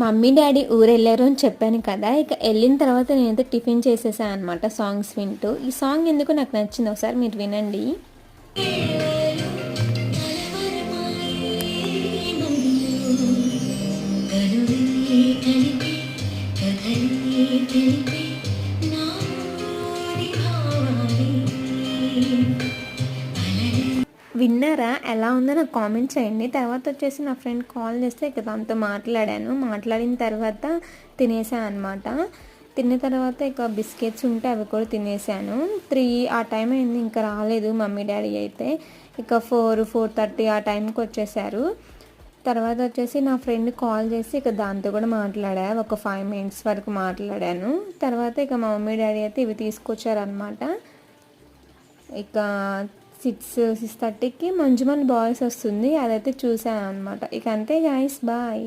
Mummy daddy ఊరు వెళ్ళారు అని చెప్పాను కదా, ఇక వెళ్ళిన తర్వాత నేనైతే టిఫిన్ చేసేసాను అనమాట సాంగ్స్ వింటూ. ఈ సాంగ్ ఎందుకు నాకు నచ్చింది, ఒకసారి మీరు వినండి. విన్నారా? ఎలా ఉందో నాకు కామెంట్ చేయండి. తర్వాత వచ్చేసి నా ఫ్రెండ్ కాల్ చేస్తే ఇక దాంతో మాట్లాడాను. మాట్లాడిన తర్వాత తినేసాను అనమాట. తిన్న తర్వాత ఇక బిస్కెట్స్ ఉంటే అవి కూడా తినేసాను. 3 ఆ టైం అయింది, ఇంకా రాలేదు మమ్మీ డాడీ అయితే. ఇక 4:30 ఆ టైంకి వచ్చేసారు. తర్వాత వచ్చేసి నా ఫ్రెండ్ కాల్ చేసి ఇక దాంతో కూడా మాట్లాడా. ఒక 5 మినిట్స్ వరకు మాట్లాడాను. తర్వాత ఇక మా మమ్మీ డాడీ అయితే ఇవి తీసుకొచ్చారనమాట. ఇక 6:30కి మంజుమల్ బాయ్స్ వస్తుంది, అదైతే చూసాను అనమాట. ఇక అంతే గాయ్స్, బాయ్.